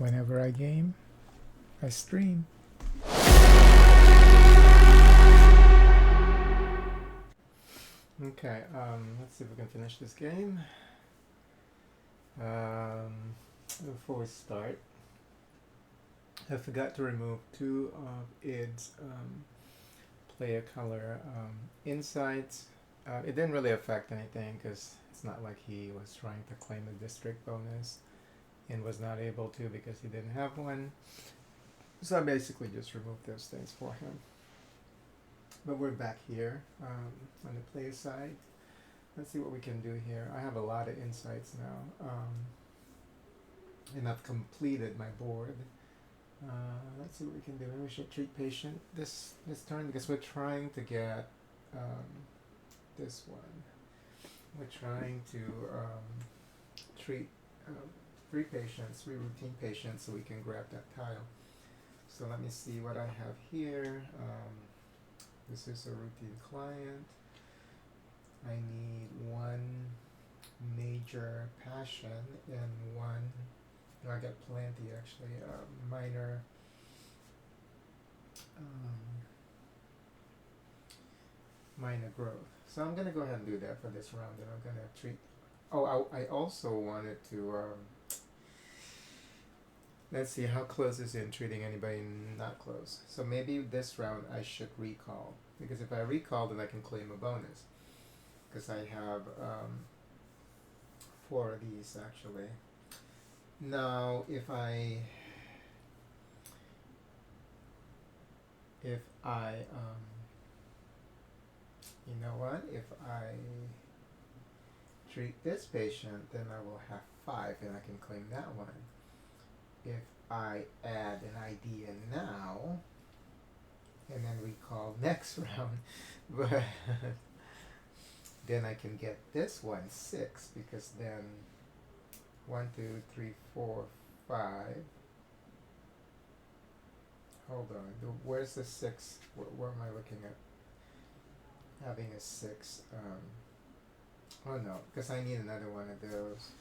Whenever I game, I stream. Okay, let's see if we can finish this game. Before we start, I forgot to remove two of id's player color insights. It didn't really affect anything because it's not like he was trying to claim a district bonus and was not able to because he didn't have one. So I basically just removed those things for him. But we're back here on the player side. Let's see what we can do here. I have a lot of insights now. And I've completed my board. Let's see what we can do. Maybe we should treat patient this turn because we're trying to get this one. We're trying to treat 3 patients, 3 routine patients, so we can grab that tile. So let me see what I have here. This is a routine client. I need 1 major passion and 1, I got plenty actually, minor minor growth. So I'm going to go ahead and do that for this round, and I'm going to treat, I also wanted to, let's see, how close is it in treating anybody not close? So maybe this round I should recall, because if I recall then I can claim a bonus, because I have 4 of these actually. Now if I you know what, if I treat this patient then I will have 5 and I can claim that one. If I add an idea now and then recall next round, but then I can get this one 6, because then 1, 2, 3, 4, 5. Hold on, where's the 6? Where am I looking at? Having a 6. Oh no, because I need another one of those.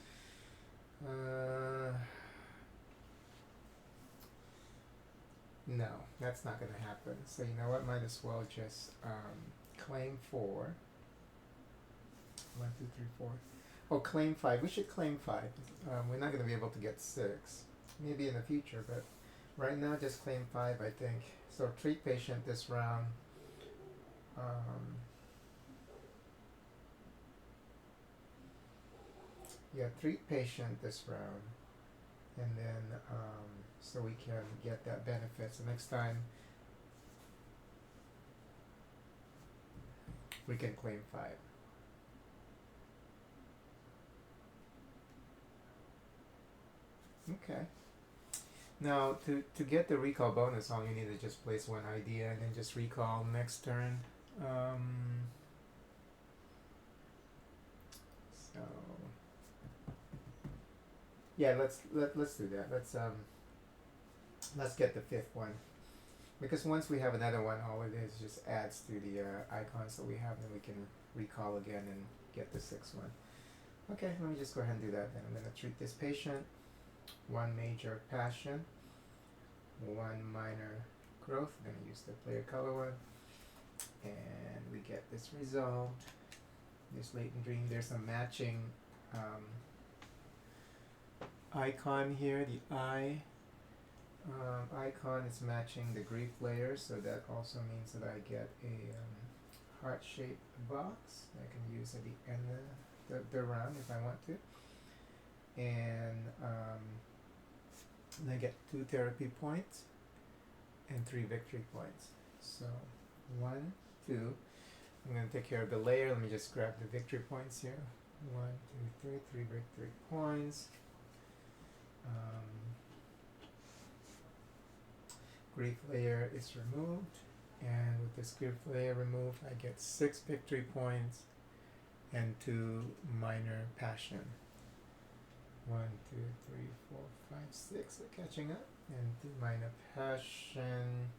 No, that's not going to happen. So you know what? Might as well just claim 4. 1, 2, 3, 4. Oh, claim 5. We should claim 5. We're not going to be able to get 6. Maybe in the future, but right now just claim 5, I think. So treat patient this round. Yeah, treat patient this round. And then, so we can get that benefit. So next time, we can claim 5. Okay. Now, to get the recall bonus, all you need is just place 1 idea and then just recall next turn. So, yeah, let's do that. Let's get the 5th one, because once we have another one, all it is just adds to the icons that we have, and we can recall again and get the 6th one. Okay, let me just go ahead and do that. Then I'm going to treat this patient. 1 major passion, 1 minor growth. I'm going to use the player color one, and we get this resolved. This latent dream. There's a matching icon here. The eye icon is matching the grief layer, so that also means that I get a heart-shaped box I can use at the end of the round if I want to. And I get 2 therapy points and 3 victory points. So 1, 2. I'm going to take care of the layer. Let me just grab the victory points here. 1, 2, 3, 3 victory points. Grief layer is removed, and with this grief layer removed, I get 6 victory points and 2 minor passion. 1, 2, 3, 4, 5, 6. We're catching up. And 2 minor passion.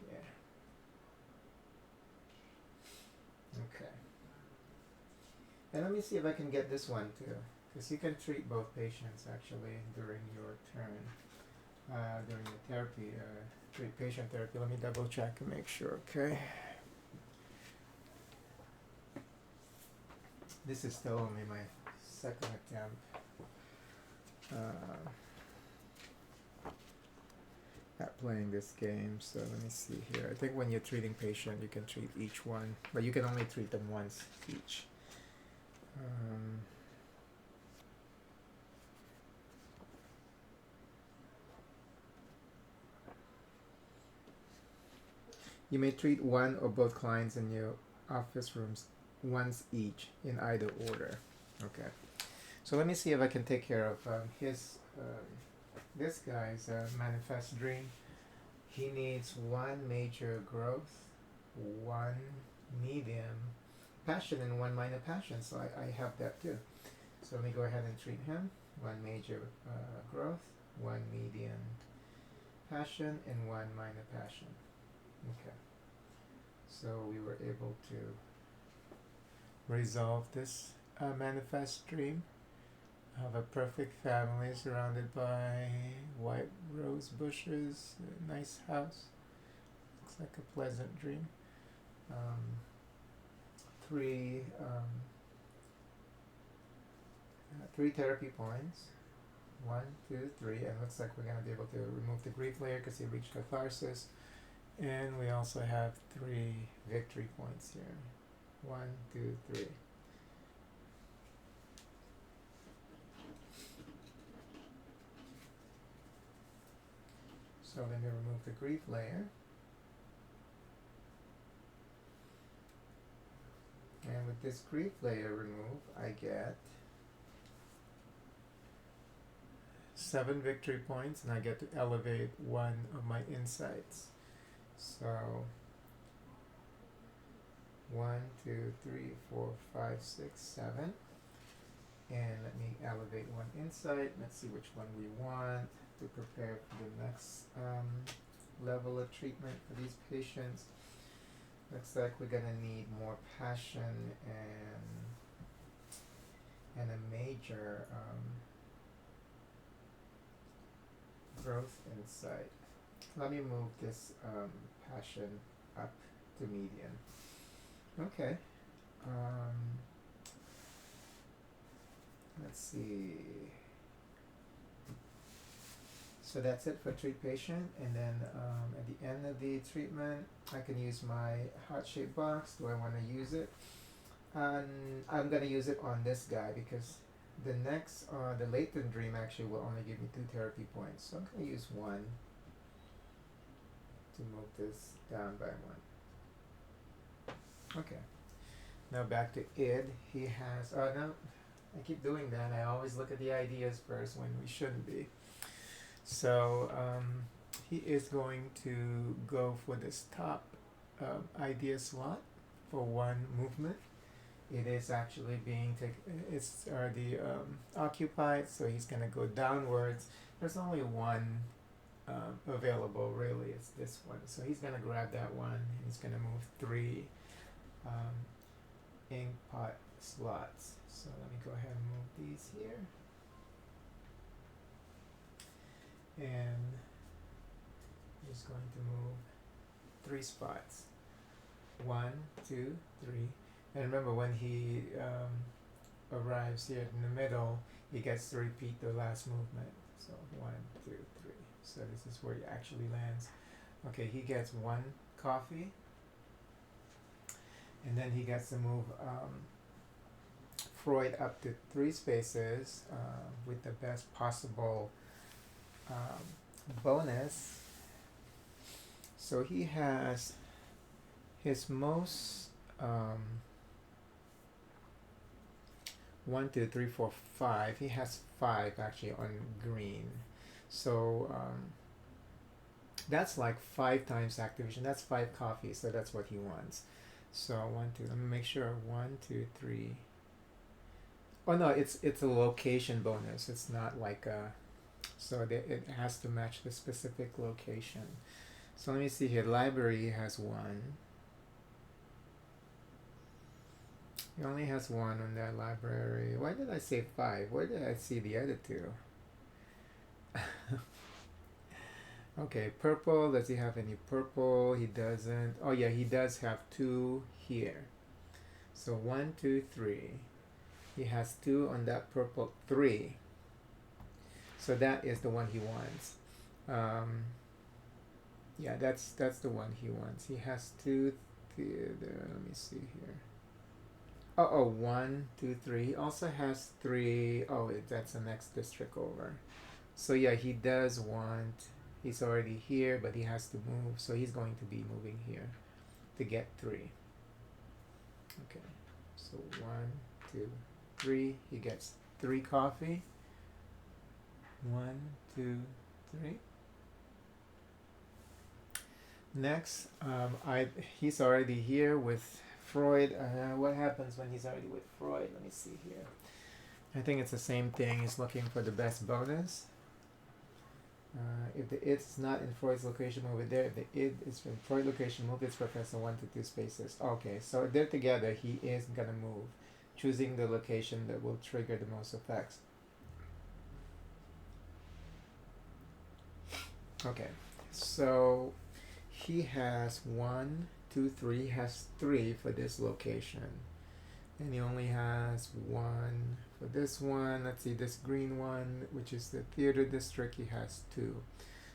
Yeah. Okay. And let me see if I can get this one too. because you can treat both patients actually during your turn, during the therapy, treat patient therapy. Let me double check and make sure, okay? This is still only my second attempt. At playing this game, so let me see here. I think when you're treating patient, you can treat each one, but you can only treat them once each. You may treat one or both clients in your office rooms once each in either order. Okay. So let me see if I can take care of this guy's manifest dream. He needs one major growth, one medium passion, and one minor passion. So I have that too. So let me go ahead and treat him. One major growth, one medium passion, and one minor passion. Okay. So we were able to resolve this manifest dream. Have a perfect family surrounded by white rose bushes, a nice house. Looks like a pleasant dream. Three therapy points. 1, 2, 3, and looks like we're going to be able to remove the grief layer because he reached catharsis. And we also have 3 victory points here. 1, 2, 3. So let me remove the grief layer. And with this grief layer removed, I get 7 victory points, and I get to elevate 1 of my insights. So 1, 2, 3, 4, 5, 6, 7. And let me elevate 1 insight. Let's see which one we want to prepare for the next level of treatment for these patients. Looks like we're gonna need more passion and a major growth insight. Let me move this passion up to medium. Okay. Let's see. So that's it for treat patient, and then at the end of the treatment, I can use my heart-shaped box. Do I want to use it? And I'm gonna use it on this guy because the next, the latent dream actually will only give me 2 therapy points. So I'm gonna use 1 to move this down by 1. Okay. Now back to id. He has. Oh no, I keep doing that. I always look at the ideas first when we shouldn't be. So he is going to go for this top idea slot for 1 movement. It is actually being it's already occupied, so he's going to go downwards. There's only 1 available, really. It's this one. So he's going to grab that one. He's going to move 3 ink pot slots. So let me go ahead and move these here. And he's going to move 3 spots. 1, 2, 3. And remember, when he arrives here in the middle, he gets to repeat the last movement. So 1, 2, 3. So this is where he actually lands. Okay, he gets 1 coffee. And then he gets to move Freud up to 3 spaces with the best possible bonus. So he has his most 1, 2, 3, 4, 5. He has 5 actually on green. So that's like 5 times activation. That's 5 coffees. So that's what he wants. So 1, 2. Let me make sure. 1, 2, 3. Oh no, it's a location bonus. It's not like a. So it has to match the specific location. So let me see here. Library has 1. He only has one on that library. Why did I say 5? Where did I see the other two? Okay, purple. Does he have any purple? He doesn't. Oh yeah, he does have 2 here. So 1, 2, 3. He has 2 on that purple 3. So that is the one he wants. Yeah, that's the one he wants. He has 2 theater. Let me see here. Oh, 1, 2, 3. He also has 3. Oh, that's the next district over. So yeah, he does want. He's already here, but he has to move. So he's going to be moving here to get 3. Okay. So 1, 2, 3. He gets 3 coffee. 1, 2, 3. Next, he's already here with Freud. What happens when he's already with Freud? Let me see here. I think it's the same thing. He's looking for the best bonus. If the it's not in Freud's location, move it there. If the it is in Freud location, move its professor 1 to 2 spaces. Okay, so they're together. He is gonna move, choosing the location that will trigger the most effects. Okay, so he has 1, 2, 3. He has 3 for this location, and he only has 1 for this one. Let's see, this green one, which is the theater district, he has 2.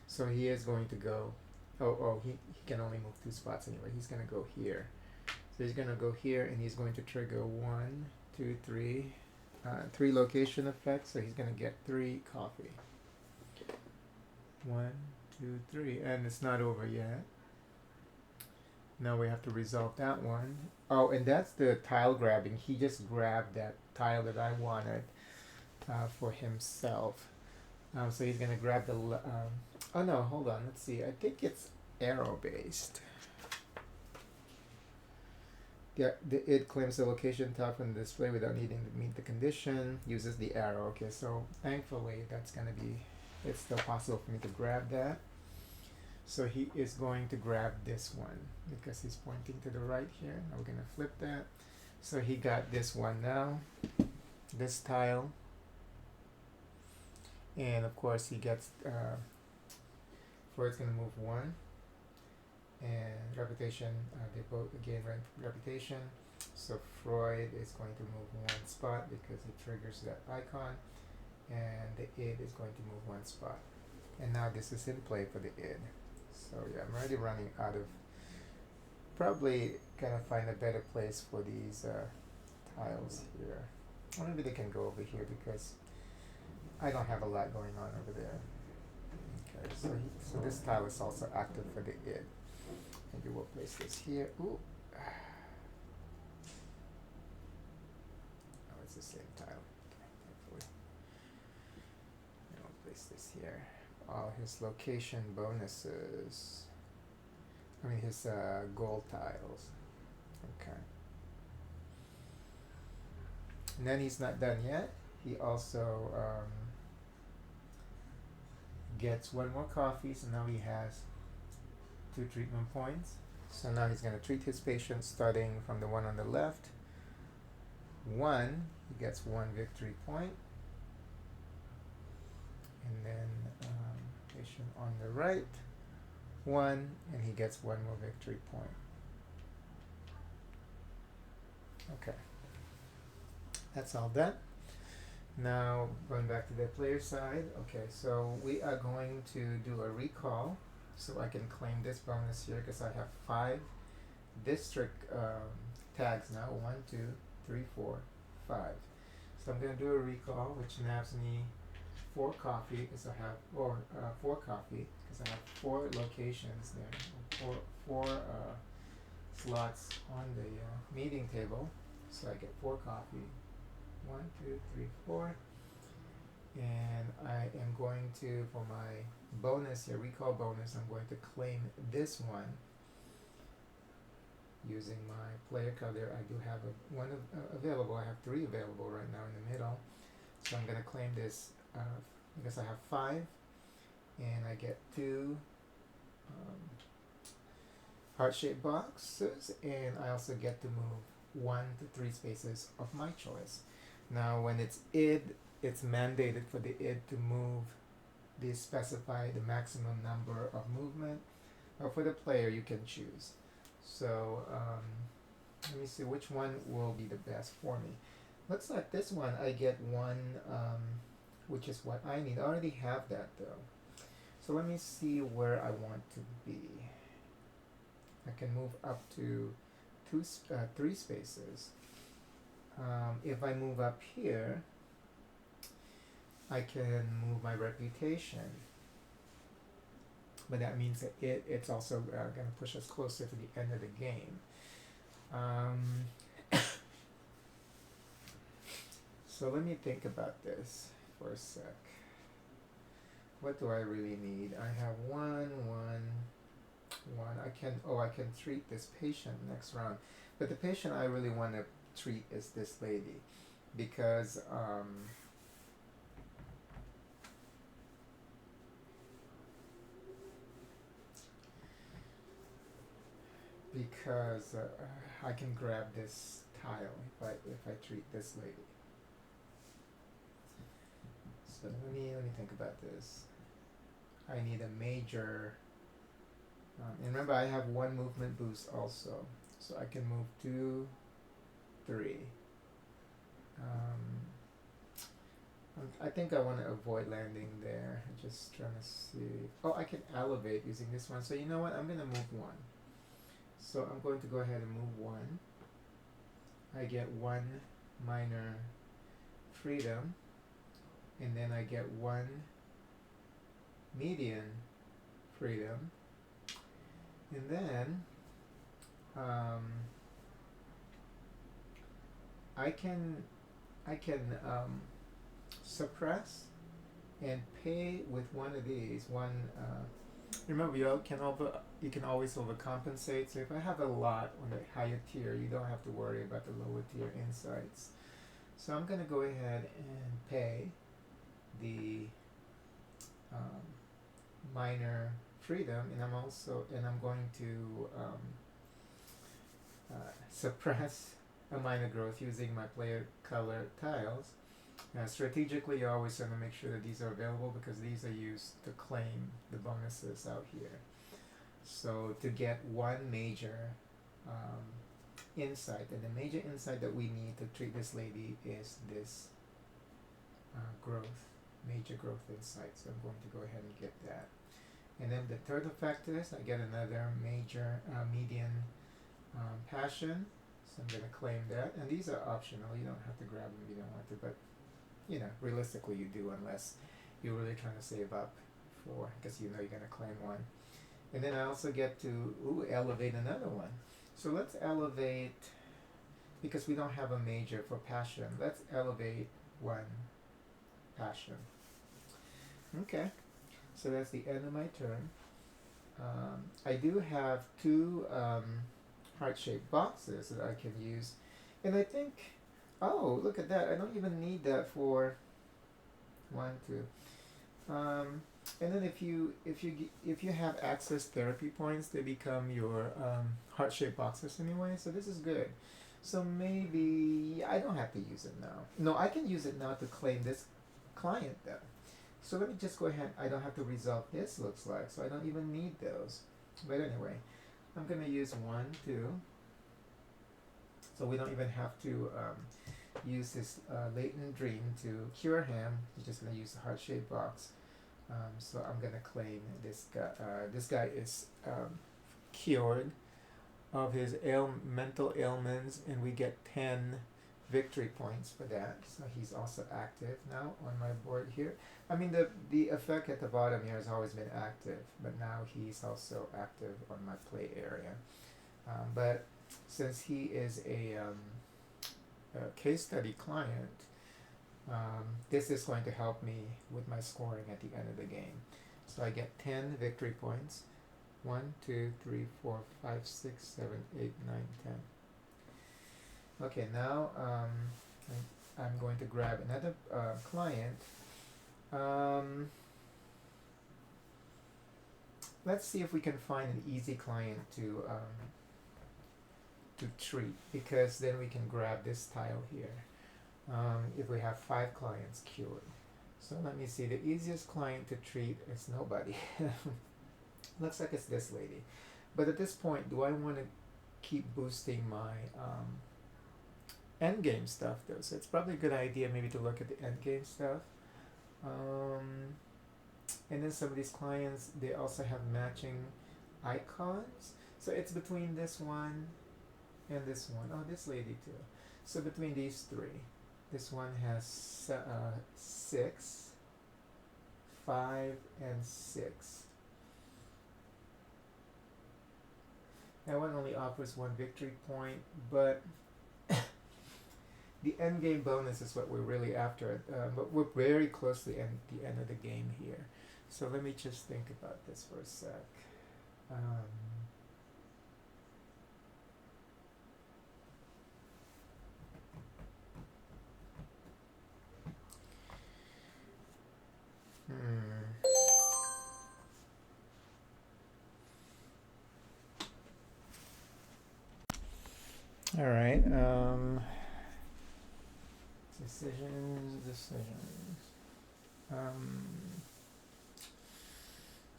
So he is going to go. He can only move 2 spots anyway. He's gonna go here. So he's gonna go here, and he's going to trigger 1, 2, 3, 3 location effects. So he's gonna get 3 coffee. 1, 2, 3, and it's not over yet. Now we have to resolve that one. Oh, and that's the tile grabbing. He just grabbed that tile that I wanted for himself. So he's gonna grab the. Oh no, hold on. Let's see. I think it's arrow based. Yeah, it claims the location tile from the display without needing to meet the condition. Uses the arrow. Okay, so thankfully that's gonna be. It's still possible for me to grab that. So he is going to grab this one because he's pointing to the right here. Now we're going to flip that. So he got this one now, this tile. And of course he gets, Freud's going to move 1. And reputation, they both again rank reputation. So Freud is going to move 1 spot because it triggers that icon. And the id is going to move 1 spot. And now this is in play for the id. So yeah, I'm already running out of. Probably gonna find a better place for these tiles here. Or maybe they can go over here because I don't have a lot going on over there. Okay, so this tile is also active for the id. Maybe we'll place this here. Ooh. Oh, it's the same tile. Hopefully. And I'll place this here. All his location bonuses. I mean his gold tiles. Okay. And then he's not done yet. He also gets 1 more coffee, so now he has 2 treatment points. So now he's going to treat his patient starting from the one on the left. 1, he gets 1 victory point. And then patient on the right, 1, and he gets 1 more victory point. Okay, that's all done. Now going back to the player side. Okay, so we are going to do a recall, so I can claim this bonus here because I have 5 district tags now. 1, 2, 3, 4, 5. So I'm going to do a recall, which nabs me 4 coffee because I have 4 coffee because I have 4 locations there, 4 slots on the meeting table, so I get 4 coffee. 1, 2, 3, 4, and I am going to, for my bonus here, recall bonus, I'm going to claim this one using my player card there. I do have one available. I have 3 available right now in the middle, so I'm going to claim this. Because I have 5, and I get 2 heart-shaped boxes, and I also get to move 1 to 3 spaces of my choice. Now, when it's id, it's mandated for the id to move the specify the maximum number of movement, or for the player you can choose. So let me see which one will be the best for me. Looks like this one I get one, which is what I need. I already have that though. So let me see where I want to be. I can move up to 3 spaces. If I move up here, I can move my reputation, but that means that it's also going to push us closer to the end of the game. So let me think about this for a sec. What do I really need? I have one. I can treat this patient next round, but the patient I really want to treat is this lady, because I can grab this tile if I treat this lady. So let me think about this. I need a major, and remember I have 1 movement boost also, so I can move 2, 3. I think I want to avoid landing there. I'm just trying to see. Oh, I can elevate using this one. So you know what? I'm going to move 1. So I'm going to go ahead and move 1. I get 1 minor freedom, and then I get 1 median freedom, and then I can suppress and pay with one of these. Remember, you can always overcompensate. So if I have a lot on the higher tier, you don't have to worry about the lower tier insights. So I'm going to go ahead and pay the minor freedom, and I'm going to suppress a minor growth using my player color tiles. Strategically, you always want to make sure that these are available, because these are used to claim the bonuses out here. So to get 1 major insight, and the major insight that we need to treat this lady is this major growth insight. So I'm going to go ahead and get that. And then the third effect is I get another major median passion. So I'm going to claim that. And these are optional. You don't have to grab them if you don't want to, but realistically you do, unless you're really trying to save up for, because you're going to claim 1. And then I also get to elevate another one. So let's elevate, because we don't have a major for passion, let's elevate 1 passion. Okay, so that's the end of my turn. I do have 2 heart-shaped boxes that I can use, and I think, oh, look at that, I don't even need that for 1, 2. And then if you have access therapy points, they become your heart-shaped boxes anyway, so this is good. So maybe I don't have to use it now. No, I can use it now to claim this client though. So let me just go ahead. I don't have to resolve this, looks like, so I don't even need those. But anyway, I'm going to use 1, 2. So we don't even have to use this latent dream to cure him. We're just going to use the heart-shaped box. So I'm going to claim this guy. This guy is cured of his mental ailments, and we get 10 victory points for that. So he's also active now on my board here. I mean, the effect at the bottom here has always been active, but now he's also active on my play area. But since he is a case study client, this is going to help me with my scoring at the end of the game. So I get 10 victory points. 1, 2, 3, 4, 5, 6, 7, 8, 9, 10. Okay, now I'm going to grab another client. Let's see if we can find an easy client to to treat, because then we can grab this tile here. If we have 5 clients cured. So let me see, the easiest client to treat is nobody. Looks like it's this lady. But at this point, do I want to keep boosting my endgame stuff though? So it's probably a good idea maybe to look at the endgame stuff. And then some of these clients, they also have matching icons. So it's between this one and this one. Oh, this lady too. So between these 3, this one has 6, 5, and 6. That one only offers 1 victory point, but the end game bonus is what we're really after. But we're very close to the end of the game here. So let me just think about this for a sec. All right. Decisions.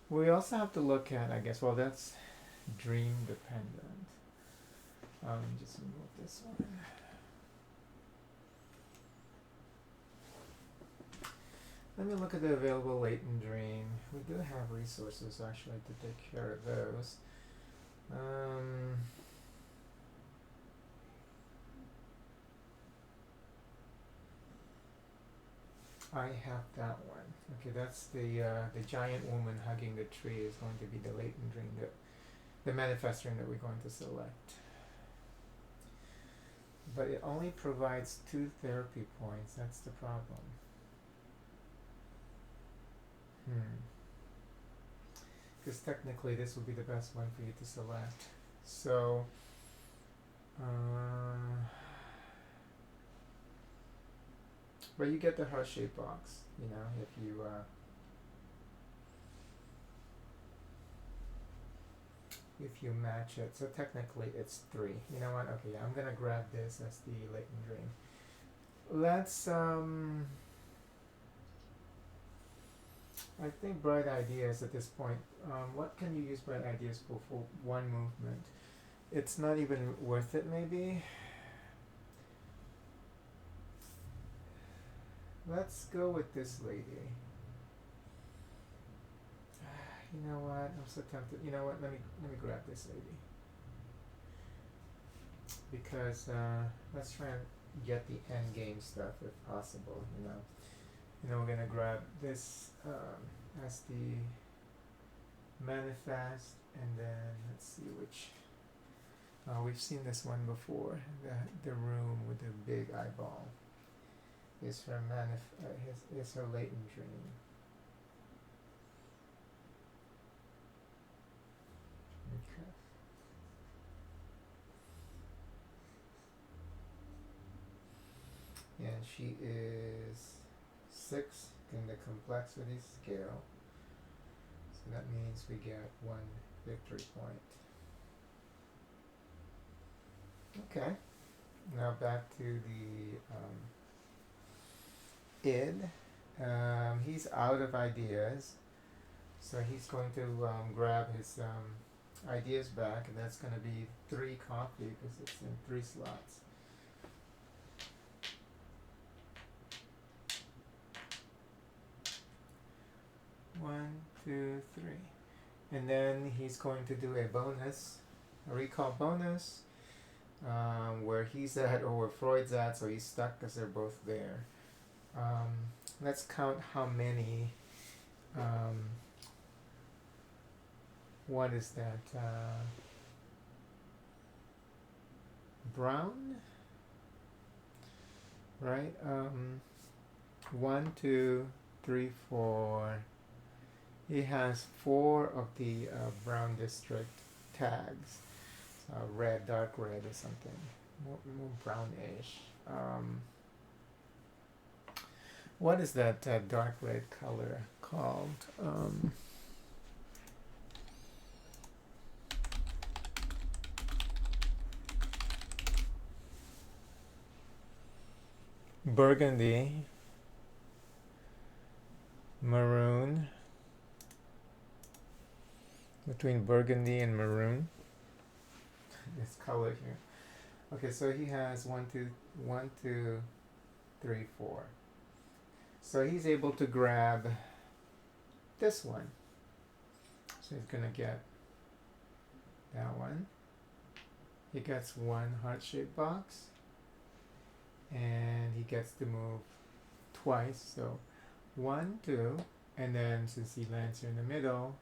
We also have to look at, I guess, well, that's dream dependent. Just move this one. Let me look at the available latent dream. We do have resources actually to take care of those. I have that one. Okay, that's the giant woman hugging the tree is going to be the latent dream, the manifesting that we're going to select. But it only provides 2 therapy points. That's the problem. Because technically this would be the best one for you to select. So, but you get the heart-shaped box, you know, if you match it. So technically it's 3. You know what? Okay, I'm gonna grab this as the latent dream. Let's I think bright ideas at this point. What can you use bright ideas for 1 movement? It's not even worth it, maybe. Let's go with this lady. You know what? I'm so tempted. You know what? Let me grab this lady. Because let's try and get the end game stuff if possible. You know, we're gonna grab this as the manifest, and then let's see which. We've seen this one before. The room with the big eyeball is her is her latent dream. Okay. And she is 6 in the complexity scale. So that means we get 1 victory point. Okay. Now back to the id. He's out of ideas. So he's going to grab his ideas back, and that's going to be 3 coffee because it's in 3 slots. One, two, 3. And then he's going to do a recall bonus, where he's at or where Freud's at, so he's stuck because they're both there. Let's count how many. What is that? Brown? Right? 1, 2, 3, 4. He has 4 of the brown district tags. Red, dark red or something. More brownish. What is that dark red color called? burgundy, maroon, between burgundy and maroon. This color here. Okay, so he has 4. So he's able to grab this one. So he's gonna get that one. He gets one heart-shaped box, and he gets to move twice. So 1, 2, and then since he lands here in the middle,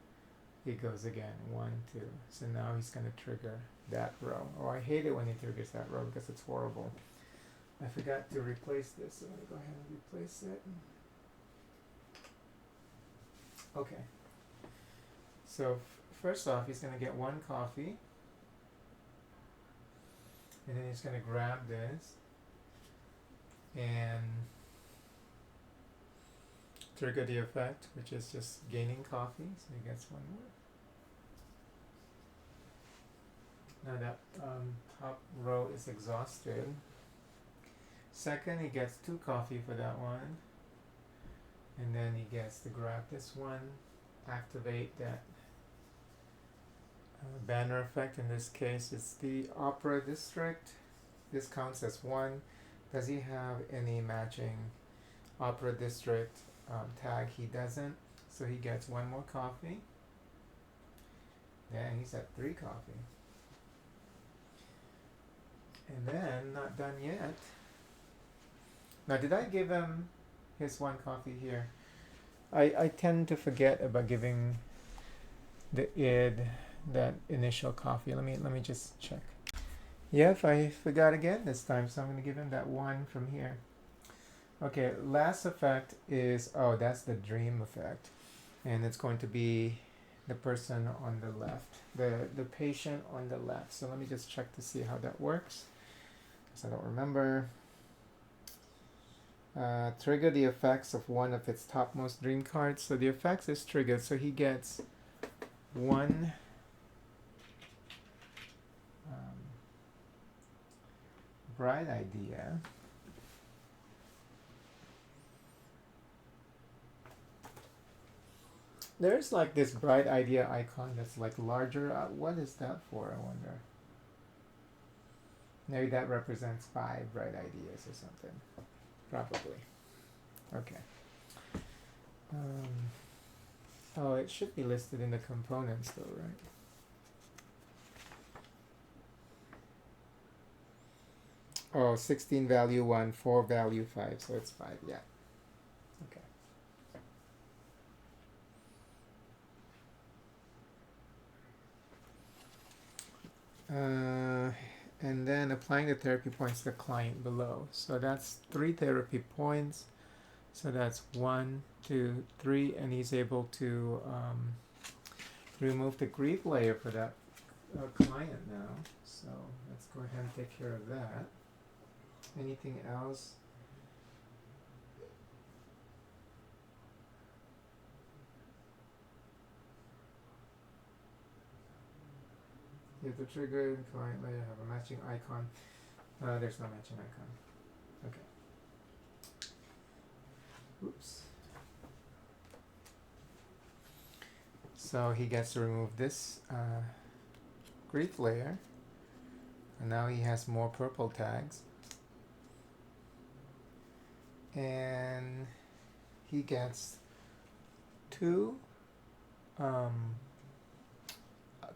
he goes again 1, 2. So now he's gonna trigger that row. Oh, I hate it when he triggers that row because it's horrible. I forgot to replace this, so I'm gonna go ahead and replace it. Okay. So first off, he's gonna get one coffee, and then he's gonna grab this and trigger the effect, which is just gaining coffee. So he gets one more. Now that top row is exhausted. Second, he gets 2 coffee for that one, and then he gets to grab this one, activate that banner effect. In this case, it's the Opera District. This counts as 1. Does he have any matching Opera District tag? He doesn't, so he gets 1 more coffee. Then he's at 3 coffee. And then, not done yet. Now, did I give him his 1 coffee here? I tend to forget about giving the id that initial coffee. Let me just check. Yep, I forgot again this time, so I'm going to give him that 1 from here. Okay, last effect is, oh, that's the dream effect. And it's going to be the person on the left, the patient on the left. So let me just check to see how that works, because I don't remember. Trigger the effects of one of its topmost dream cards. So the effects is triggered, so he gets 1 bright idea. There's like this bright idea icon that's like larger. What is that for, I wonder? Maybe that represents 5 bright ideas or something. Probably. Okay. Oh, it should be listed in the components though, right? Oh, 16 value 1, 4 value 5, so it's 5, yeah. Okay. And then applying the therapy points to the client below. So that's 3 therapy points. So that's 1, 2, 3, and he's able to remove the grief layer for that client now. So let's go ahead and take care of that. Anything else? You have to trigger the client layer, have a matching icon. There's no matching icon. Okay. Oops. So he gets to remove this grief layer. And now he has more purple tags. And he gets 2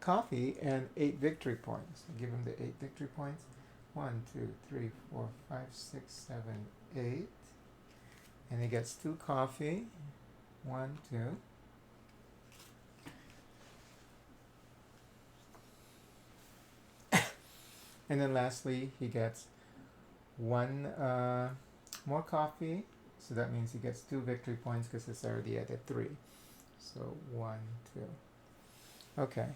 coffee and 8 victory points. I'll give him the 8 victory points. 1, 2, 3, 4, 5, 6, 7, 8. And he gets 2 coffee. 1, 2. And then lastly, he gets 1 more coffee. So that means he gets 2 victory points because it's already at a 3. So 1, 2. Okay.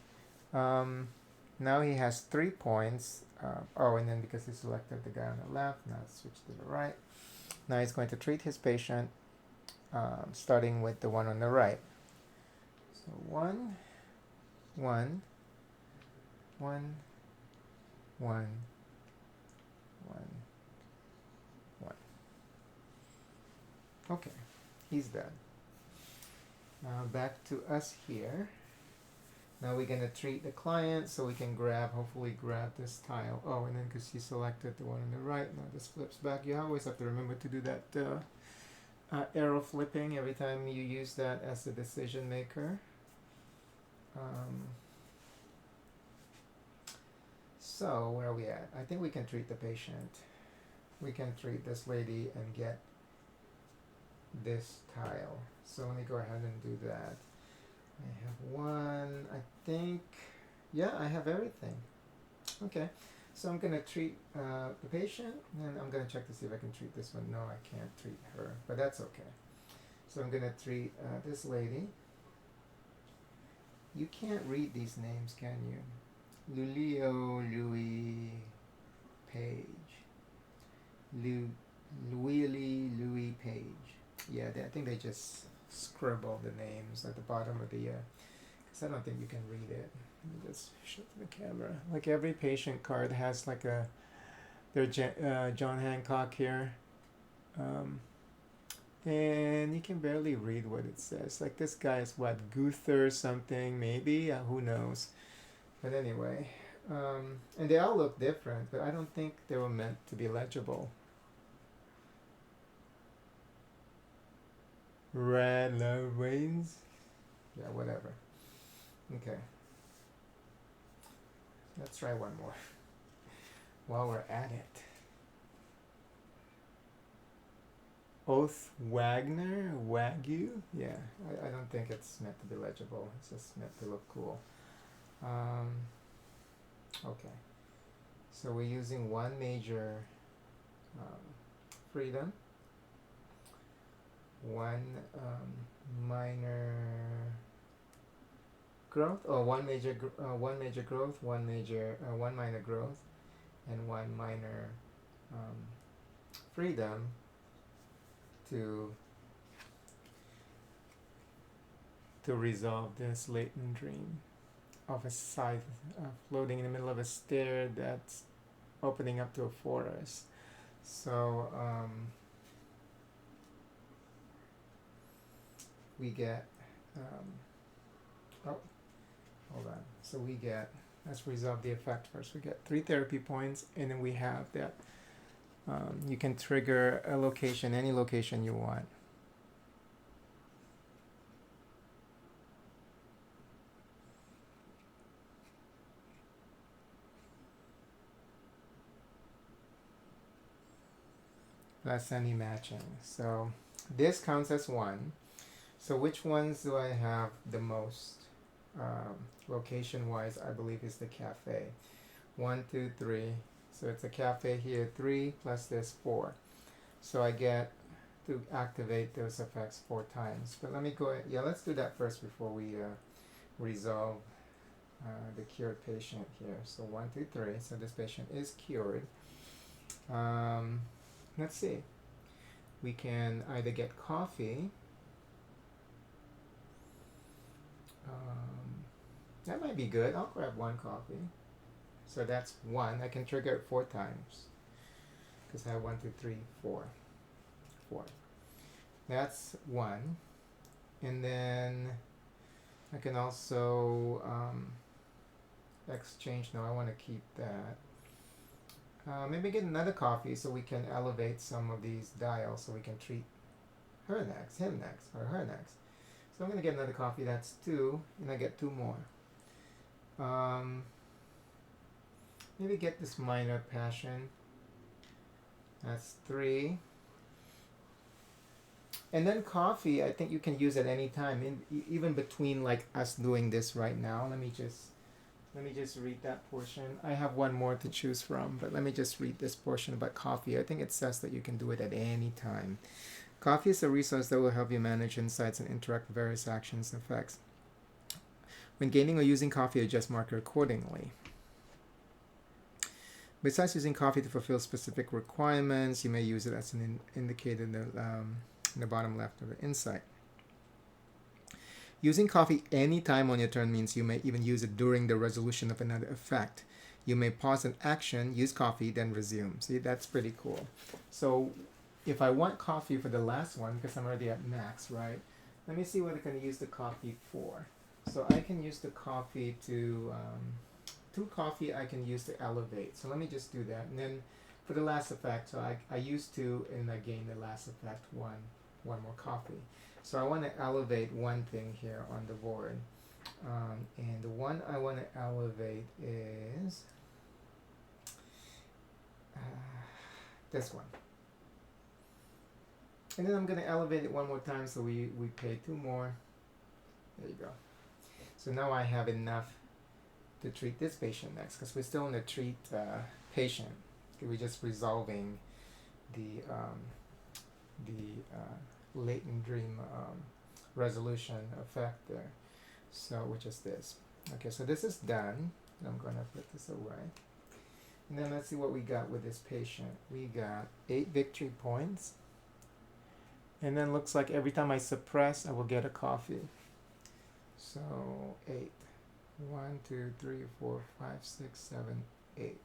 Now he has 3 points. And then because he selected the guy on the left, now switch to the right. Now he's going to treat his patient, starting with the one on the right. So 1, 1, 1, 1, 1, 1. Okay, he's dead. Back to us here. Now we're gonna treat the client, so we can hopefully grab this tile. Oh, and then because you selected the one on the right, now this flips back. You always have to remember to do that arrow flipping every time you use that as a decision maker. So where are we at? I think we can treat the patient. We can treat this lady and get this tile. So let me go ahead and do that. I have one, I think, yeah, I have everything. Okay, so I'm gonna treat the patient, and I'm gonna check to see if I can treat this one. No, I can't treat her, but that's okay. So I'm gonna treat this lady. You can't read these names, can you? Lulio, Louis, Page. Louis Page. Yeah, I think they just scribble the names at the bottom of the because I don't think you can read it. Let me just show to the camera. Like every patient card has like their John Hancock here, and you can barely read what it says. Like this guy is what, Guther something maybe, who knows. But anyway, and they all look different, but I don't think they were meant to be legible. Red love wains. Yeah, whatever. Okay. Let's try one more while we're at it. Oath Wagner? Wagyu? Yeah, I don't think it's meant to be legible. It's just meant to look cool. Okay. So we're using one major freedom, one minor growth, or one major growth, one minor growth, and one minor freedom to resolve this latent dream of a scythe floating in the middle of a stair that's opening up to a forest. So we get oh, hold on. So we get, let's resolve the effect first. We get 3 therapy points, and then we have that you can trigger a location, any location you want. That's any matching. So this counts as 1. So which ones do I have the most? Location wise, I believe is the cafe. 1, 2, 3. So it's a cafe here, 3 plus this 4. So I get to activate those effects 4 times. But let me go, yeah, let's do that first before we resolve the cured patient here. So 1, 2, 3. So this patient is cured. Let's see. We can either get coffee. That might be good. I'll grab 1 coffee. So that's 1. I can trigger it 4 times because I have 1, 2, 3, 4. 4. That's 1. And then I can also exchange. No, I want to keep that. Maybe get another coffee so we can elevate some of these dials so we can treat her next, him next, or her next. So I'm going to get another coffee. That's 2, and I get 2 more. Maybe get this minor passion. That's 3. And then coffee, I think you can use at any time, even between like us doing this right now. Let me just read that portion. I have one more to choose from, but let me just read this portion about coffee. I think it says that you can do it at any time. Coffee is a resource that will help you manage insights and interact with various actions and effects. When gaining or using coffee, adjust marker accordingly. Besides using coffee to fulfill specific requirements, you may use it as an indicator in the bottom left of the insight. Using coffee any time on your turn means you may even use it during the resolution of another effect. You may pause an action, use coffee, then resume. See, that's pretty cool. So if I want coffee for the last one, because I'm already at max, right? Let me see what I can use the coffee for. So I can use the coffee to, 2 coffee I can use to elevate. So let me just do that. And then for the last effect, so I used 2 and I gain the last effect, one more coffee. So I want to elevate one thing here on the board. And the one I want to elevate is this one. And then I'm going to elevate it one more time, so we pay 2 more. There you go. So now I have enough to treat this patient next, because we're still in the treat patient. We're just resolving the latent dream resolution effect there. So, which is this. Okay, so this is done. I'm going to put this away. And then let's see what we got with this patient. We got 8 victory points. And then looks like every time I suppress, I will get a coffee. So 8. 1, 2, 3, 4, 5, 6, 7, 8. Okay.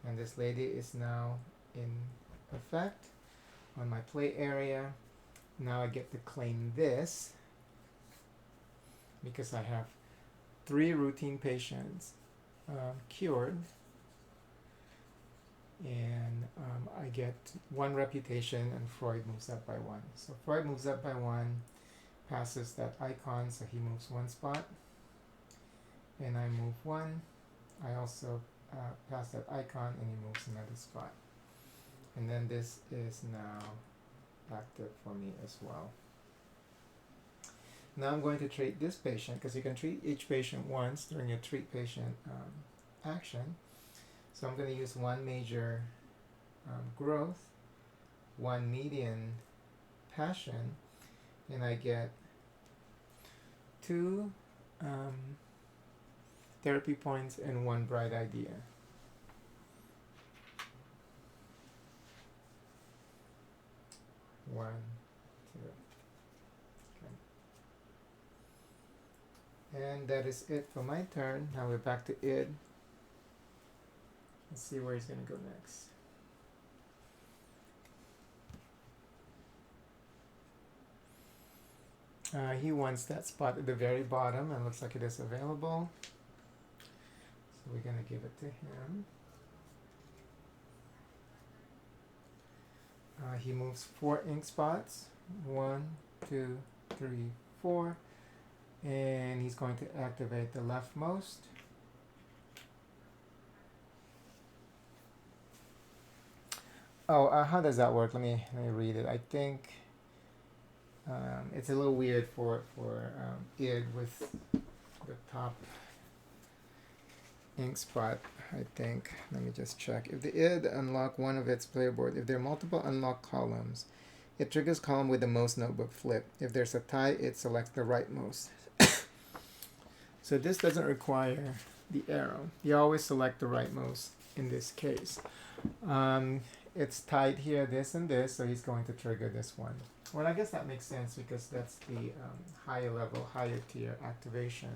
And this lady is now in effect on my play area. Now I get to claim this because I have 3 routine patients cured. And I get 1 reputation, and Freud moves up by 1. So Freud moves up by 1, passes that icon, so he moves 1 spot, and I move 1. I also pass that icon, and he moves another spot. And then this is now active for me as well. Now I'm going to treat this patient, because you can treat each patient once during your treat patient action. So I'm going to use 1 major growth, 1 median passion, and I get 2 therapy points and 1 bright idea. One, 2. Okay. And that is it for my turn. Now we're back to id. Let's see where he's going to go next. He wants that spot at the very bottom, and looks like it is available. So we're going to give it to him. He moves 4 ink spots. 1, 2, 3, 4. And he's going to activate the leftmost. Oh, how does that work? Let me read it. I think it's a little weird for id with the top ink spot, I think. Let me just check. If the id unlock one of its player board, if there are multiple unlocked columns, it triggers column with the most notebook flip. If there's a tie, it selects the rightmost. So this doesn't require the arrow. You always select the rightmost in this case. It's tied here, this and this, so he's going to trigger this one. Well, I guess that makes sense because that's the higher level, higher tier activation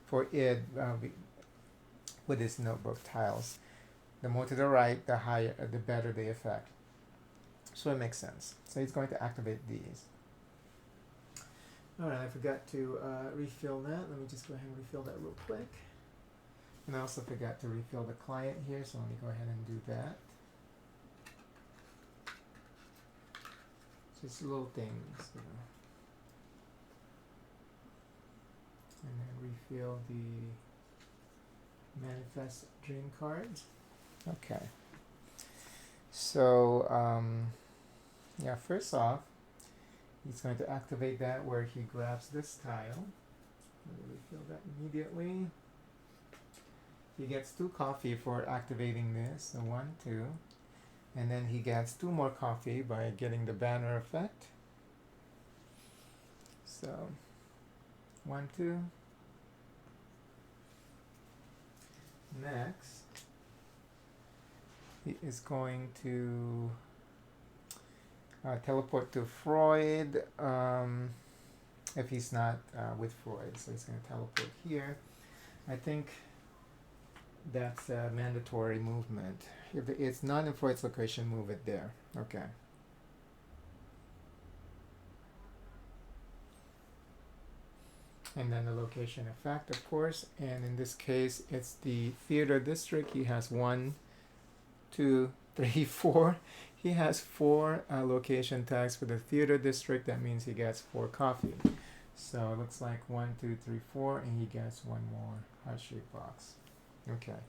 for id with his notebook tiles. The more to the right, the higher, the better the effect. So it makes sense. So he's going to activate these. All right, I forgot to refill that. Let me just go ahead and refill that real quick. And I also forgot to refill the client here, so let me go ahead and do that. Just little things, you know. And then refill the manifest dream cards. Okay. So, yeah, first off, he's going to activate that where he grabs this tile. Let me refill that immediately. He gets 2 coffee for activating this, so 1, 2. And then he gets 2 more coffee by getting the banner effect. So 1, 2. Next, he is going to teleport to Freud if he's not with Freud. So he's going to teleport here. I think That's a mandatory movement. If it's not in for its location, move it there. Okay. And then the location effect, of course. And in this case, it's the theater district. He has 1, 2, 3, 4. He has 4 location tags for the theater district. That means he gets 4 coffee. So it looks like 1, 2, 3, 4, and he gets 1 more heart-shaped box. Okay.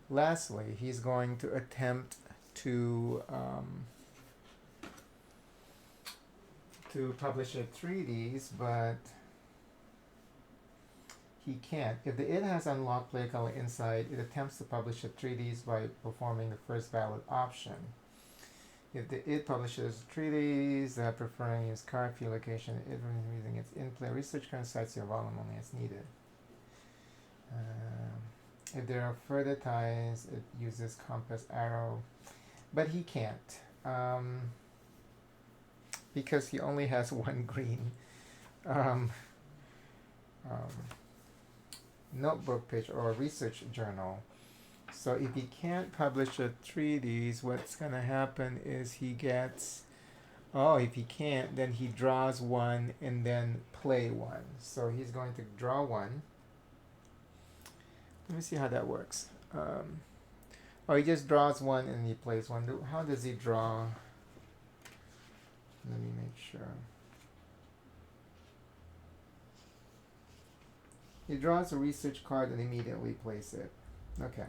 Lastly, he's going to attempt to publish a treatise, but he can't. If the id has unlocked player color inside, it attempts to publish a treatise by performing the first valid option. If the id publishes a treatise, preferring its card fee location, id using its in-play research current sites your volume only as needed. If there are further ties, it uses compass arrow, but he can't because he only has 1 green notebook page or research journal. So if he can't publish a treatise, what's going to happen is he gets, if he can't, then he draws 1 and then play 1. So he's going to draw 1. Let me see how that works. He just draws 1 and he plays 1. How does he draw? Let me make sure. He draws a research card and immediately plays it. Okay.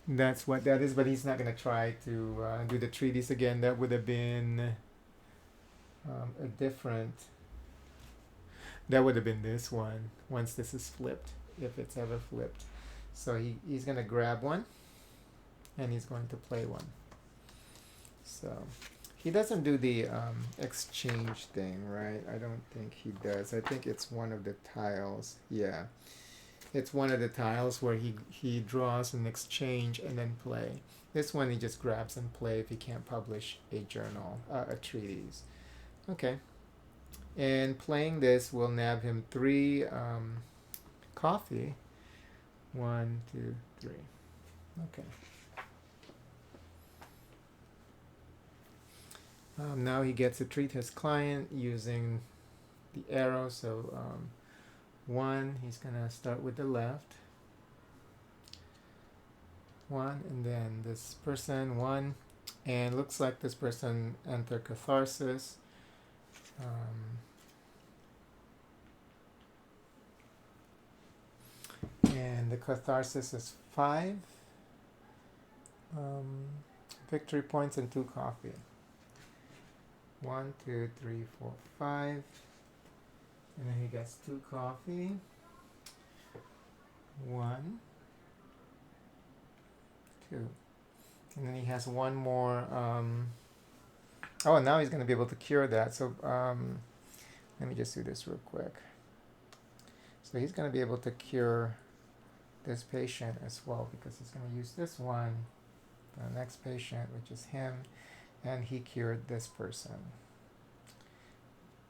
That's what that is, but he's not going to try to do the treatise again. That would have been a different... That would have been this one, once this is flipped, if it's ever flipped. So he's going to grab 1, and he's going to play 1. So he doesn't do the exchange thing, right? I don't think he does. I think it's one of the tiles. Yeah. It's one of the tiles where he draws an exchange and then play. This one he just grabs and play if he can't publish a journal, a treatise. Okay. And playing this will nab him 3 coffee. 1, 2, 3. Okay. Now he gets to treat his client using the arrow. So 1, he's going to start with the left. 1, and then this person 1. And looks like this person entered catharsis. And the catharsis is 5 victory points and 2 coffee. 1, 2, 3, 4, 5. And then he gets 2 coffee. 1, 2. And then he has 1 more. Now he's going to be able to cure that. So let me just do this real quick. So he's going to be able to cure this patient as well, because he's going to use this one for the next patient, which is him, and he cured this person.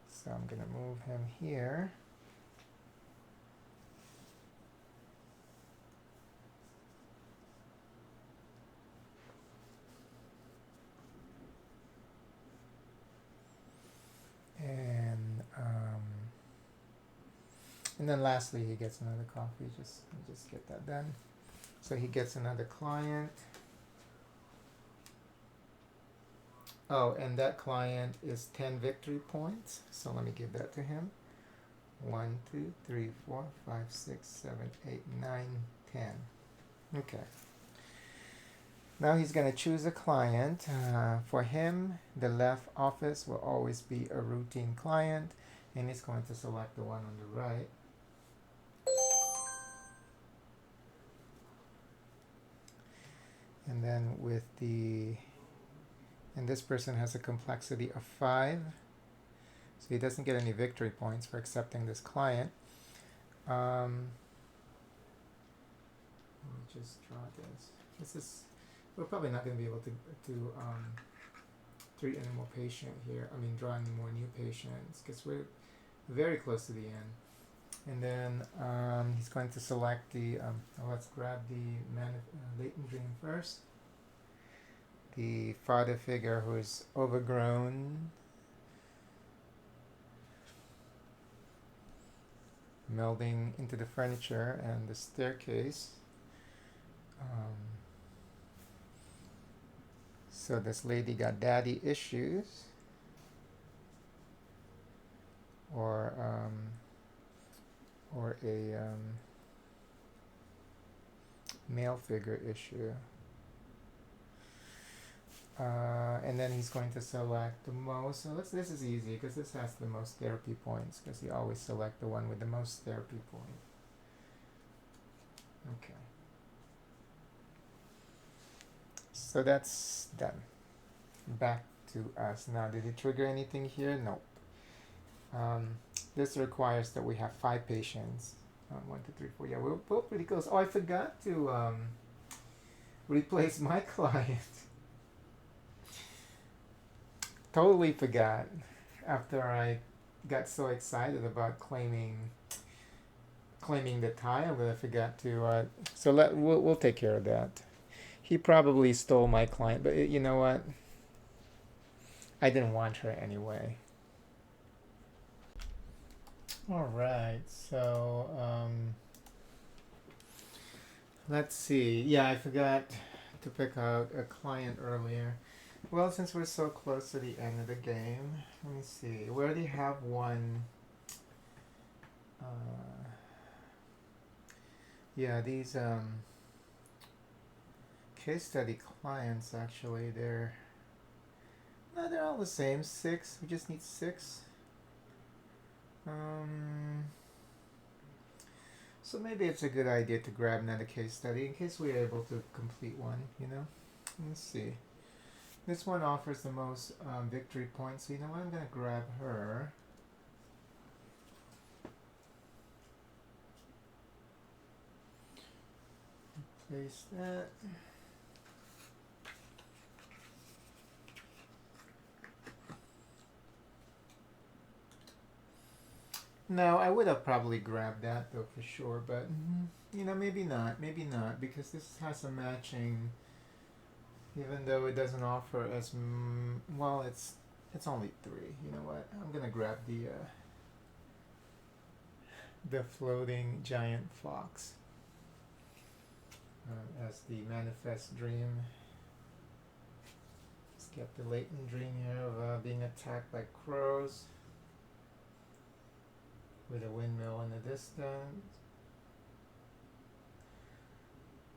So I'm going to move him here. And then lastly, he gets another coffee. Just get that done. So he gets another client. Oh, and that client is 10 victory points. So let me give that to him. 1, 2, 3, 4, 5, 6, 7, 8, 9, 10. Okay. Now he's going to choose a client. For him, the left office will always be a routine client. And he's going to select the one on the right. And then and this person has a complexity of 5. So he doesn't get any victory points for accepting this client. Let me just draw this. We're probably not going to be able to treat any more patient here. Draw any more new patients, because we're very close to the end. And then he's going to select the, let's grab the latent dream first. The father figure who is overgrown, melding into the furniture and the staircase. So this lady got daddy issues, or a male figure issue. And then he's going to select the most. So this is easy because this has the most therapy points, because he always select the one with the most therapy point. Okay. So that's done. Back to us. Now, did it trigger anything here? No. This requires that we have 5 patients. 1, 2, 3, 4. Yeah, we're pretty close. Oh, I forgot to replace my client. Totally forgot. After I got so excited about claiming the tile, that I forgot to. So we'll take care of that. He probably stole my client, but you know what? I didn't want her anyway. All right, so let's see. Yeah, I forgot to pick out a client earlier. Well, since we're so close to the end of the game, let me see. We already have one. Yeah, these case study clients, actually, they're all the same. 6. We just need 6. So maybe it's a good idea to grab another case study in case we're able to complete one, you know? Let's see. This one offers the most victory points, so you know what? I'm going to grab her. Place that. No, I would have probably grabbed that though for sure, but you know, maybe not, because this has a matching, even though it doesn't offer as well. It's only 3. You know what? I'm gonna grab the floating giant fox as the manifest dream. Let's get the latent dream here of being attacked by crows with a windmill in the distance.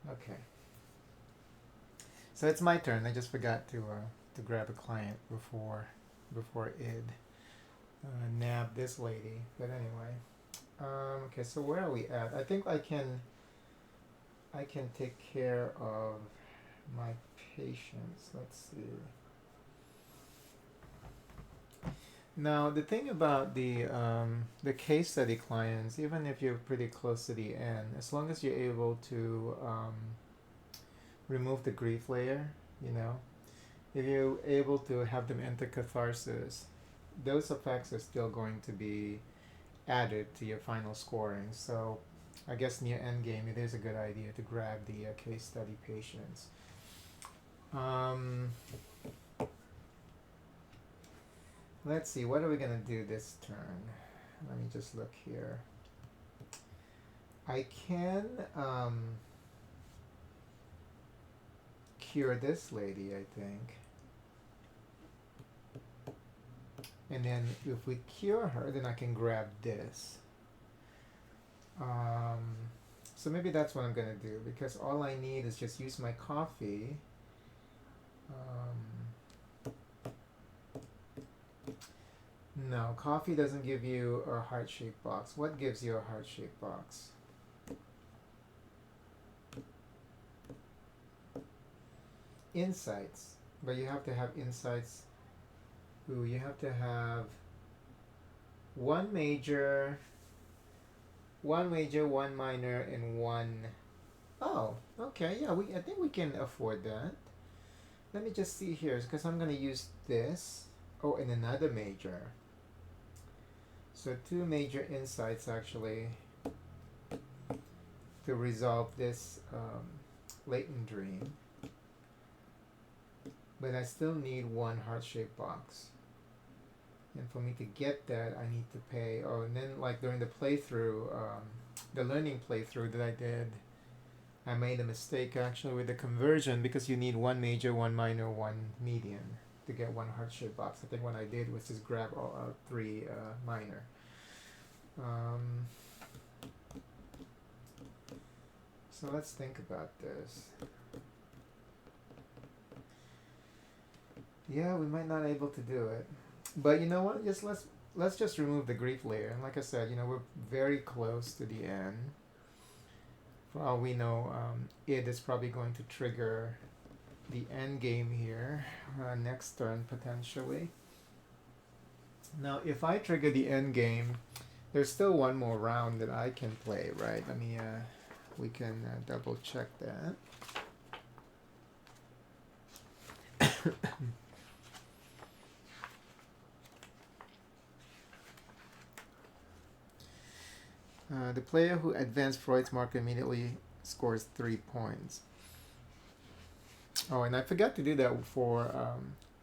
Okay. So it's my turn. I just forgot to grab a client before id nab this lady. But anyway, okay. So where are we at? I think I can take care of my patients. Let's see. Now the thing about the case study clients, even if you're pretty close to the end, as long as you're able to remove the grief layer, you know, if you're able to have them enter catharsis, those effects are still going to be added to your final scoring. So I guess near end game, it is a good idea to grab the case study patients. Let's see, what are we going to do this turn? Let me just look here. I can cure this lady, I think. And then if we cure her, then I can grab this. So maybe that's what I'm going to do, because all I need is just use my coffee. No, coffee doesn't give you a heart-shaped box. What gives you a heart-shaped box? Insights. But you have to have insights. Ooh, you have to have one major, one minor, and one... Oh, okay, yeah, I think we can afford that. Let me just see here, because I'm going to use this. Oh, and another major. So two major insights actually to resolve this latent dream. But I still need one heart-shaped box. And for me to get that, I need to pay. Oh, and then like during the playthrough, the learning playthrough that I did, I made a mistake actually with the conversion because you need one major, one minor, one median to get one heart-shaped box. I think what I did was just grab all three minor. So let's think about this. Yeah, we might not be able to do it. But you know what? Just let's just remove the grief layer. And like I said, we're very close to the end. For all we know, it is probably going to trigger the end game here next turn potentially. Now, if I trigger the end game, there's still one more round that I can play, right? Let me we can double check that. The player who advanced Freud's marker immediately scores 3 points. Oh, and I forgot to do that for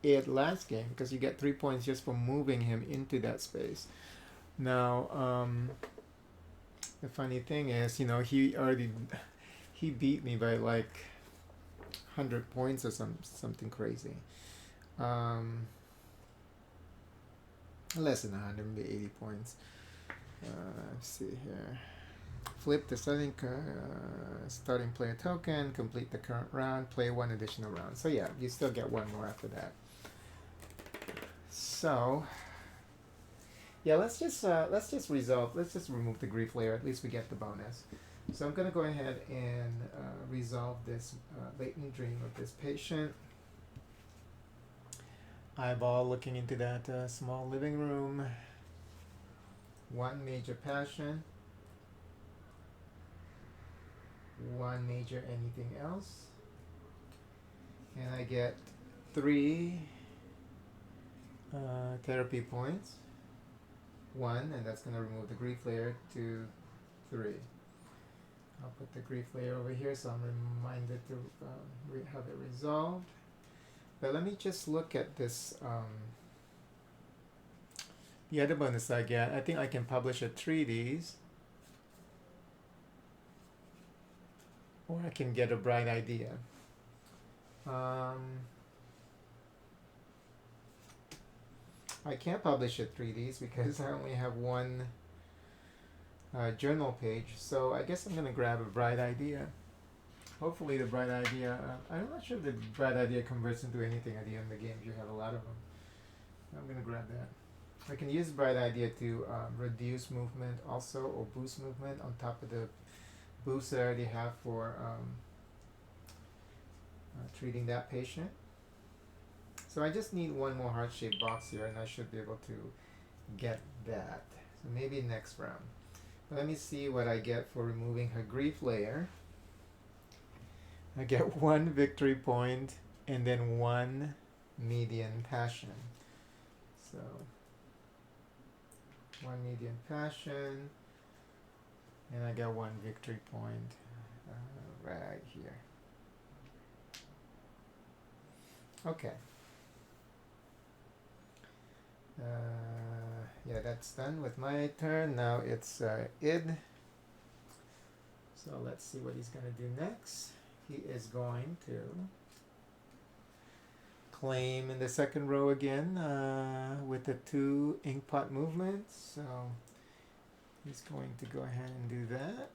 it last game because you get 3 points just for moving him into that space. Now, the funny thing is, he beat me by like 100 points or something crazy. Less than 100, maybe 80 points. Let's see here. Flip the starting player token, complete the current round, play one additional round. So yeah, you still get one more after that. So yeah, let's just remove the grief layer. At least we get the bonus. So I'm gonna go ahead and resolve this latent dream of this patient. Eyeball looking into that small living room. One major passion. One major anything else. And I get 3 therapy points. 1, and that's going to remove the grief layer. 2, 3. I'll put the grief layer over here so I'm reminded to have it resolved. But let me just look at this. The other bonus I get, I think I can publish a treatise. Or I can get a bright idea. I can't publish a treatise because I only have one journal page. So I guess I'm going to grab a bright idea. Hopefully the bright idea, I'm not sure if the bright idea converts into anything at the end of the game if you have a lot of them. I'm going to grab that. I can use bright idea to reduce movement also, or boost movement on top of the boost I already have for treating that patient. So I just need one more heart-shaped box here and I should be able to get that. So maybe next round. But let me see what I get for removing her grief layer. I get 1 victory point and then 1 median passion. So 1 median passion and I get 1 victory point right here. Okay. Yeah, that's done with my turn. Now it's id. So let's see what he's going to do next. He is going to claim in the second row again with the 2 inkpot movements. So he's going to go ahead and do that.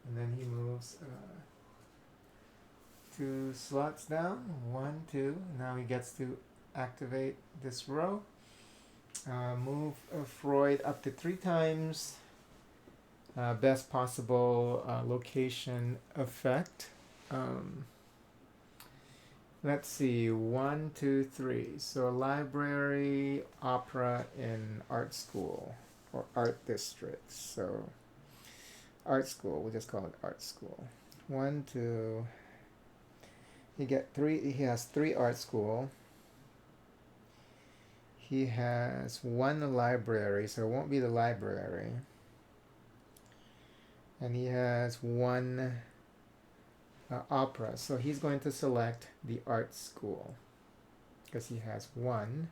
And then he moves 2 slots down. 1, 2. Now he gets to activate this row. Move Freud up to 3 times. Best possible location effect. Let's see, 1, 2, 3. So library, opera, and art school or art district. So art school, we'll just call it art school. 1, 2. He has 3 art school. he has one library, so it won't be the library. And he has one opera, so he's going to select the art school because he has one,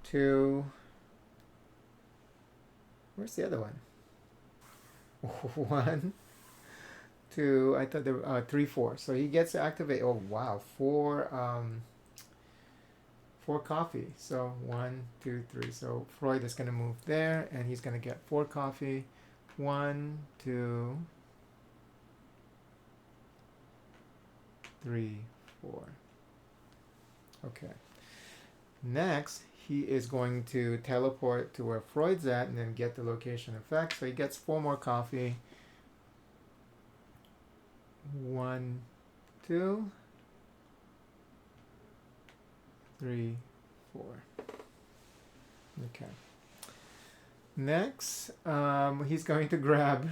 two, where's the other one? One, two, I thought there were three, four. So he gets to activate. Oh wow, four coffee. So 1, 2, 3. So Freud is gonna move there, and he's gonna get 4 coffee. 1, 2, 3, 4. Okay. Next, he is going to teleport to where Freud's at and then get the location effect. So he gets 4 more coffee. 1, 2, 3, 4. Okay. Next, he's going to grab.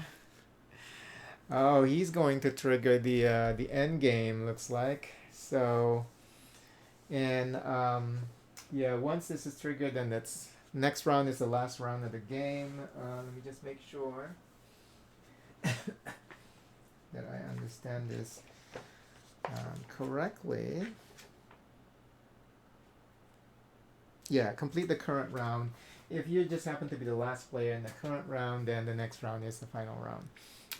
Oh, he's going to trigger the end game. Looks like so. And yeah, once this is triggered, then that's next round is the last round of the game. Let me just make sure that I understand this correctly. Yeah, complete the current round. If you just happen to be the last player in the current round, then the next round is the final round.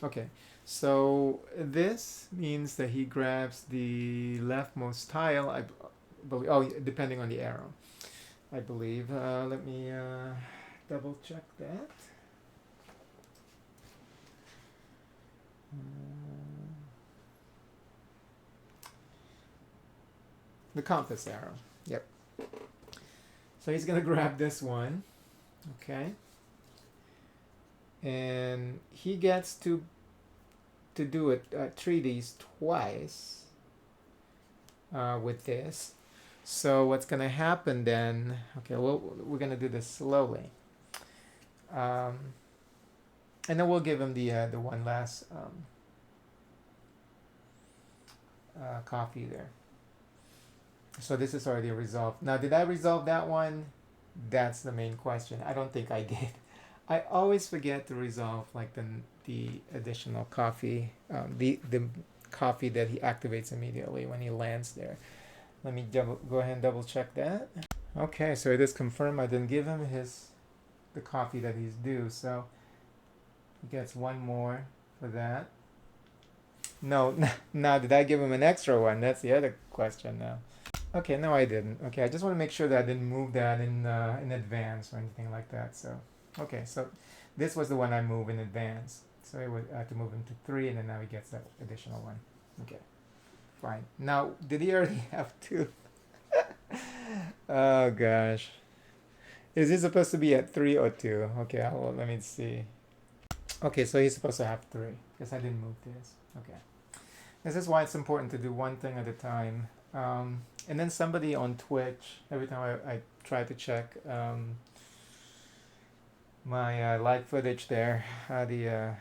Okay, so this means that he grabs the leftmost tile, I believe. Oh, depending on the arrow, I believe. Let me double check that. The compass arrow. Yep. So he's gonna grab this one. Okay. And he gets to do it treaties twice with this. So what's gonna happen then? Okay, well, we're gonna do this slowly, and then we'll give him the one last coffee there. So this is already resolved. Now, did I resolve that one? That's the main question. I don't think I did. I always forget to resolve like the additional coffee, the coffee that he activates immediately when he lands there. Let me go ahead and double check that. Okay, so it is confirmed. I didn't give him the coffee that he's due, so he gets one more for that. No, now did I give him an extra one? That's the other question now. Okay, no, I didn't. Okay, I just want to make sure that I didn't move that in advance or anything like that. So, okay, so this was the one I moved in advance. So I would have to move him to 3, and then now he gets that additional one. Okay, fine. Now, did he already have 2? Oh gosh, is he supposed to be at 3 or 2? Okay, let me see. Okay, so he's supposed to have 3 because I didn't move this. Okay, this is why it's important to do one thing at a time. And then somebody on Twitch, every time I try to check my live footage there, the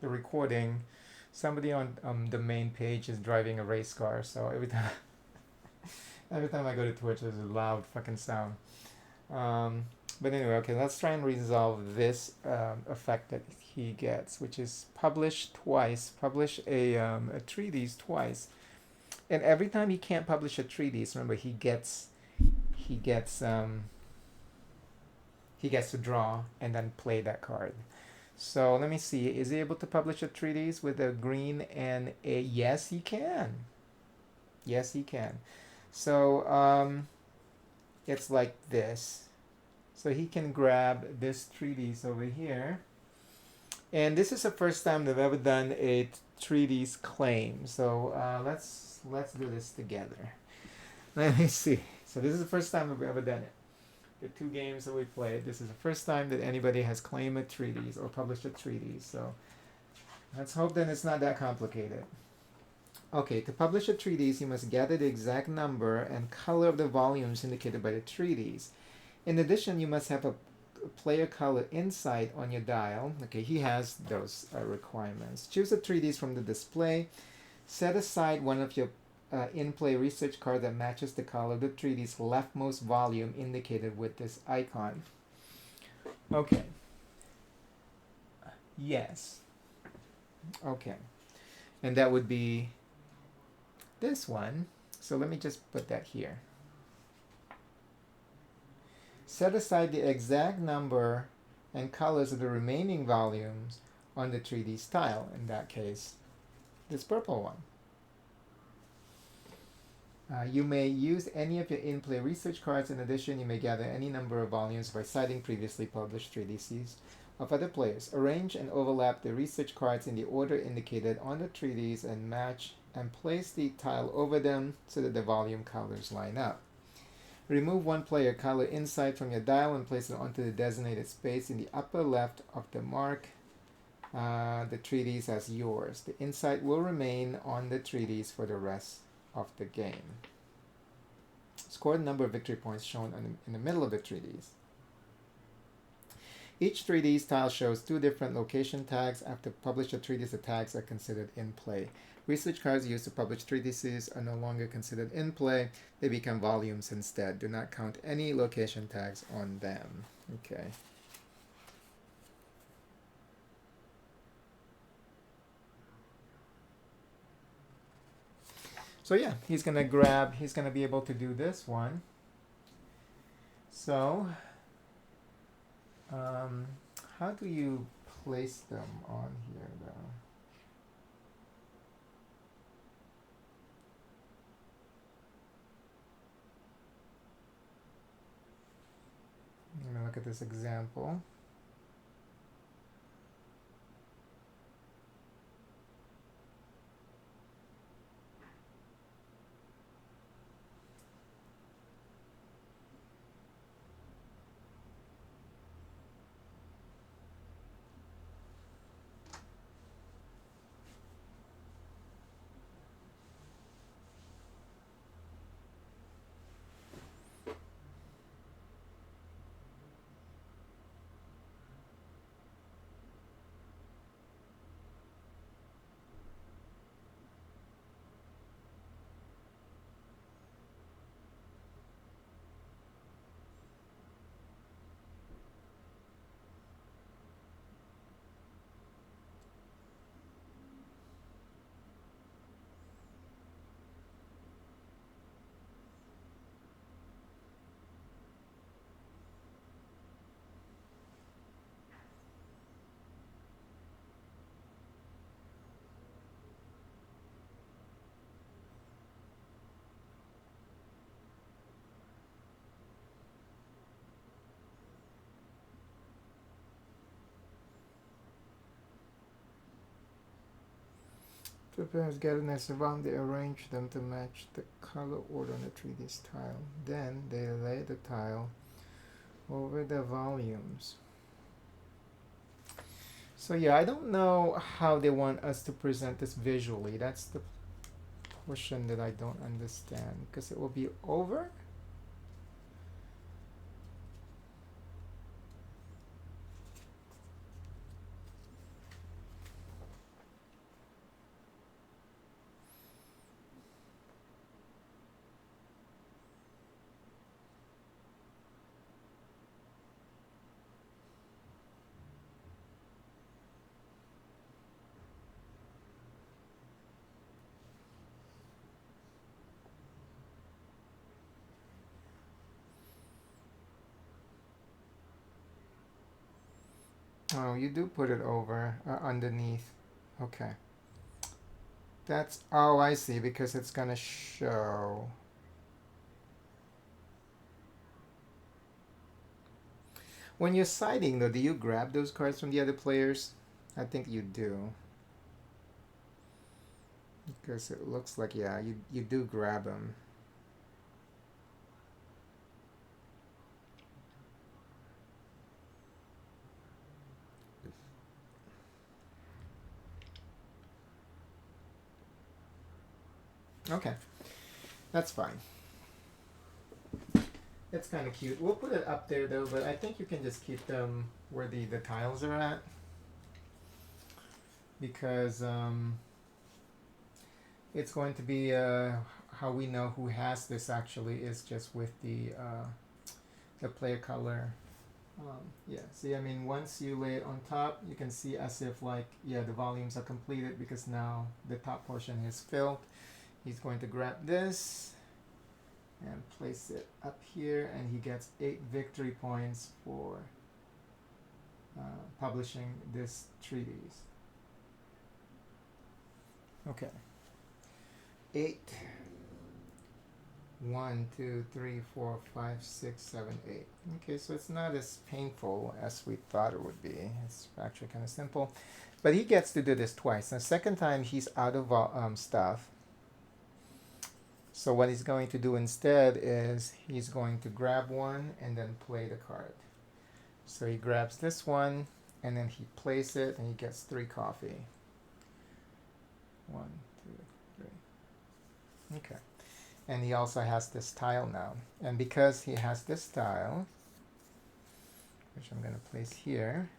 recording, somebody on the main page is driving a race car. So every time I go to Twitch, there's a loud fucking sound. But anyway, okay, let's try and resolve this effect that he gets, which is publish a treatise twice. And every time he can't publish a treatise, remember he gets to draw and then play that card. So let me see. Is he able to publish a treatise with a green and a? Yes, he can. Yes, he can. So it's like this. So he can grab this treatise over here. And this is the first time they've ever done a treatise claim. So let's do this together. Let me see. So this is the first time we've ever done it. The 2 games that we played, this is the first time that anybody has claimed a treatise or published a treatise. So let's hope that it's not that complicated. Okay, to publish a treatise, you must gather the exact number and color of the volumes indicated by the treatise. In addition, you must have a player color insight on your dial. Okay, he has those requirements. Choose a treatise from the display. Set aside one of your in-play research card that matches the color of the 3D's leftmost volume indicated with this icon. Okay. Yes. Okay. And that would be this one. So let me just put that here. Set aside the exact number and colors of the remaining volumes on the 3D's tile. In that case, this purple one. You may use any of your in-play research cards. In addition, you may gather any number of volumes by citing previously published 3DCs of other players. Arrange and overlap the research cards in the order indicated on the 3Ds and match and place the tile over them so that the volume colors line up. Remove one player color insight from your dial and place it onto the designated space in the upper left of the mark. The 3Ds as yours. The insight will remain on the 3Ds for the rest of the game. Score the number of victory points shown in the middle of the 3Ds. Each 3Ds tile shows two different location tags. After published 3Ds, the tags are considered in play. Research cards used to publish 3DCs are no longer considered in play. They become volumes instead. Do not count any location tags on them. Okay. So yeah, he's going to be able to do this one. So, how do you place them on here though? I'm going to look at this example. The players get an round, they arrange them to match the color order on the 3D tile. Then they lay the tile over the volumes. So yeah, I don't know how they want us to present this visually. That's the portion that I don't understand, because it will be over. Oh, you do put it over underneath. Okay. That's, oh, I see, because it's gonna show. When you're siding though, do you grab those cards from the other players? I think you do. Because it looks like, yeah, you do grab them. Okay, that's fine. It's kind of cute. We'll put it up there though, but I think you can just keep them where the tiles are at. Because it's going to be how we know who has this actually is just with the player color. Yeah, see, I mean, once you lay it on top, you can see as if like, yeah, the volumes are completed because now the top portion is filled. He's going to grab this and place it up here, and he gets 8 victory points for publishing this treatise. Okay. 8. 1, 2, 3, 4, 5, 6, 7, 8. Okay, so it's not as painful as we thought it would be. It's actually kind of simple. But he gets to do this twice. The second time, he's out of stuff. So what he's going to do instead is he's going to grab one and then play the card. So he grabs this one and then he plays it and he gets 3 coffee. 1, 2, 3. Okay. And he also has this tile now. And because he has this tile, which I'm going to place here,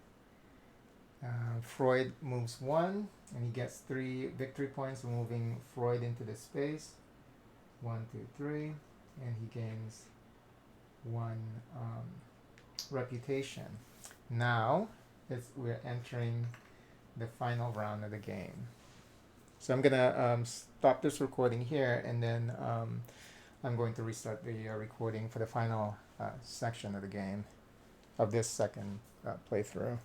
Freud moves 1 and he gets 3 victory points for moving Freud into the space. 1, 2, 3, and he gains 1 reputation. Now we're entering the final round of the game. So I'm gonna stop this recording here, and then I'm going to restart the recording for the final section of the game of this second playthrough.